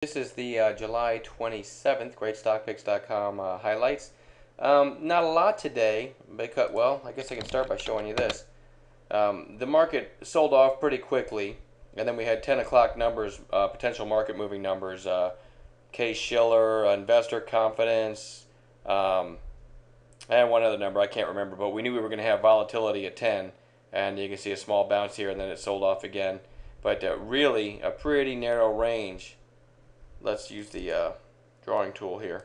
This is the July 27th Greatstockpix.com highlights. Not a lot today because, well, I guess I can start by showing you this. The market sold off pretty quickly, and then we had 10 o'clock numbers, potential market moving numbers, Case-Shiller, investor confidence, and one other number I can't remember, but we knew we were going to have volatility at 10, and you can see a small bounce here, and then it sold off again. But really a pretty narrow range. Let's use the drawing tool here.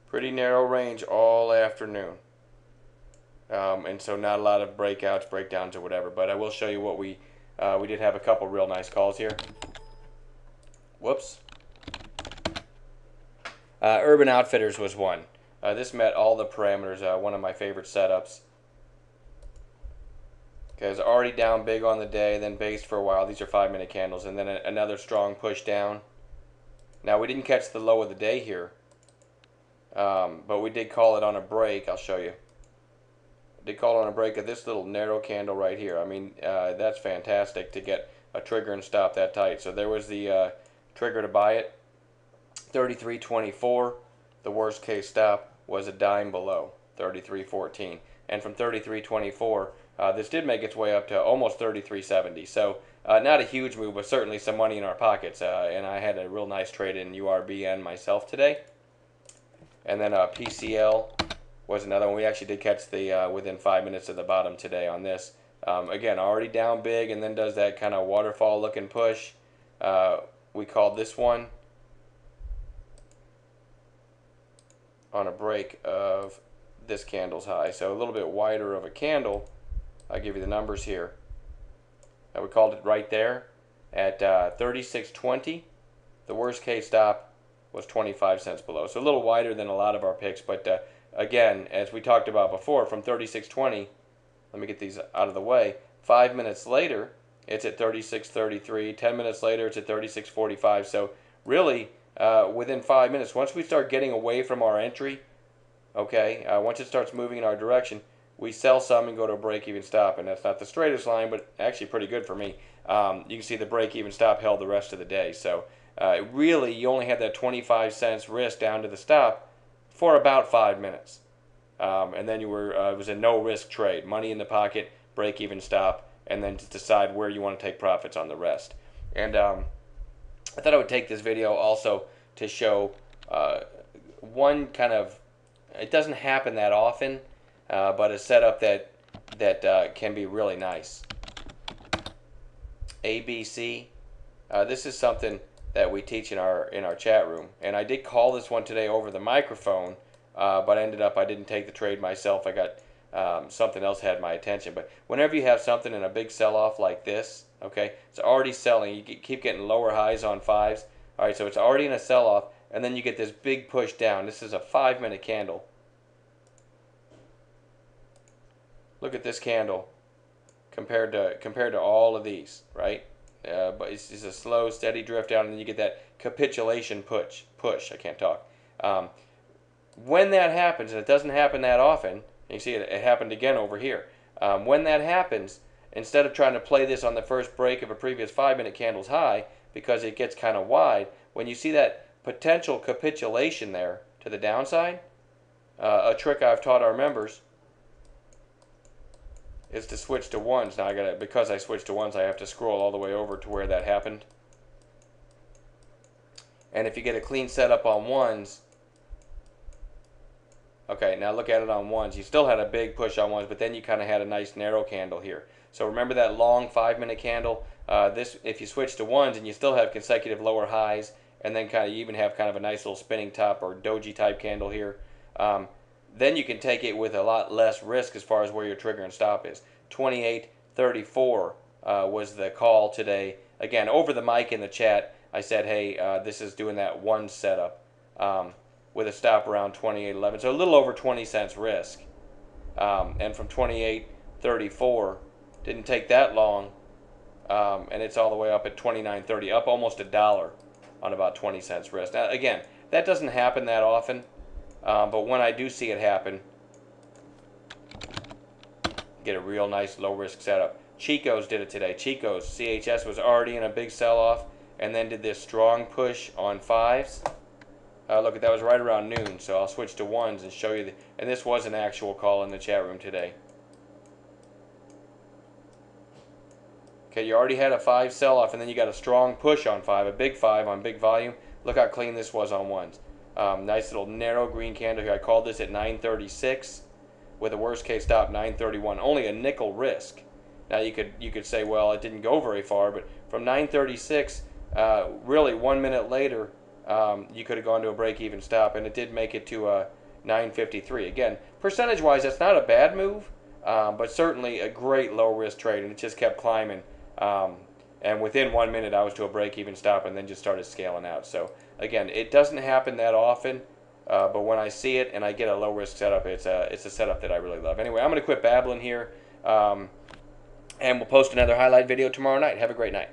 Pretty narrow range all afternoon. And so not a lot of breakouts, breakdowns, or whatever. But I will show you what we did have a couple real nice calls here. Whoops. Urban Outfitters was one. This met all the parameters. One of my favorite setups. Okay, it's already down big on the day, then based for a while. These are 5-minute candles, and then another strong push down. Now, we didn't catch the low of the day here, but we did call it on a break. I'll show you. Did call it on a break of this little narrow candle right here. I mean, that's fantastic to get a trigger and stop that tight. So there was the trigger to buy it, 33.24. The worst case stop was a dime below, 33.14. And from 33.24, this did make its way up to almost 33.70. So not a huge move, but certainly some money in our pockets. And I had a real nice trade in URBN myself today. And then PCL was another one. We actually did catch the within 5 minutes of the bottom today on this. Again, already down big, and then does that kind of waterfall looking push. We called this one on a break of this candle's high, so a little bit wider of a candle. I'll give you the numbers here. We called it right there at 36.20. The worst case stop was 25 cents below, so a little wider than a lot of our picks. But again, as we talked about before, from 36.20, let me get these out of the way. 5 minutes later, it's at 36.33. 10 minutes later, it's at 36.45. So really, within 5 minutes, once we start getting away from our entry, okay, once it starts moving in our direction, we sell some and go to a break-even stop, and that's not the straightest line, but actually pretty good for me. You can see the break-even stop held the rest of the day. So really, you only had that 25 cents risk down to the stop for about 5 minutes, and then you were it was a no-risk trade, money in the pocket, break-even stop, and then just decide where you want to take profits on the rest. And I thought I would take this video also to show one kind of, it doesn't happen that often, but a setup that can be really nice. ABC. This is something that we teach in our chat room, and I did call this one today over the microphone, but ended up I didn't take the trade myself. I got something else had my attention. But whenever you have something in a big sell-off like this, okay, it's already selling. You keep getting lower highs on fives. All right, so it's already in a sell-off, and then you get this big push down. This is a 5-minute candle. Look at this candle compared to all of these, right? But it's a slow, steady drift down, and then you get that capitulation push. I can't talk. When that happens, and it doesn't happen that often, you see it happened again over here. When that happens, instead of trying to play this on the first break of a previous 5-minute candle's high, because it gets kind of wide, when you see that potential capitulation there to the downside, a trick I've taught our members is to switch to ones. Now because I switched to ones, I have to scroll all the way over to where that happened. And if you get a clean setup on ones, okay, now look at it on ones. You still had a big push on ones, but then you kind of had a nice narrow candle here. So remember that long 5-minute candle? This, if you switch to ones and you still have consecutive lower highs, and then you even have kind of a nice little spinning top or doji type candle here, then you can take it with a lot less risk as far as where your trigger and stop is. 28.34 was the call today. Again, over the mic in the chat, I said, hey, this is doing that one setup with a stop around 28.11, so a little over 20 cents risk. And from 28.34, didn't take that long, and it's all the way up at 29.30, up almost $1 on about 20 cents risk. Now, again, that doesn't happen that often. But when I do see it happen, get a real nice low risk setup. Chico's did it today. Chico's CHS was already in a big sell-off and then did this strong push on 5s. Look, that was right around noon, so I'll switch to 1s and show you. And this was an actual call in the chat room today. Okay, you already had a 5 sell-off, and then you got a strong push on 5, a big 5 on big volume. Look how clean this was on 1s. Nice little narrow green candle here. I called this at 936 with a worst case stop 931. Only a nickel risk. Now you could say, well, it didn't go very far, but from 936, really 1 minute later, you could have gone to a break-even stop, and it did make it to 953. Again, percentage-wise, that's not a bad move, but certainly a great low-risk trade, and it just kept climbing. And within 1 minute, I was to a break-even stop, and then just started scaling out. So again, it doesn't happen that often, but when I see it and I get a low-risk setup, it's a setup that I really love. Anyway, I'm going to quit babbling here, and we'll post another highlight video tomorrow night. Have a great night.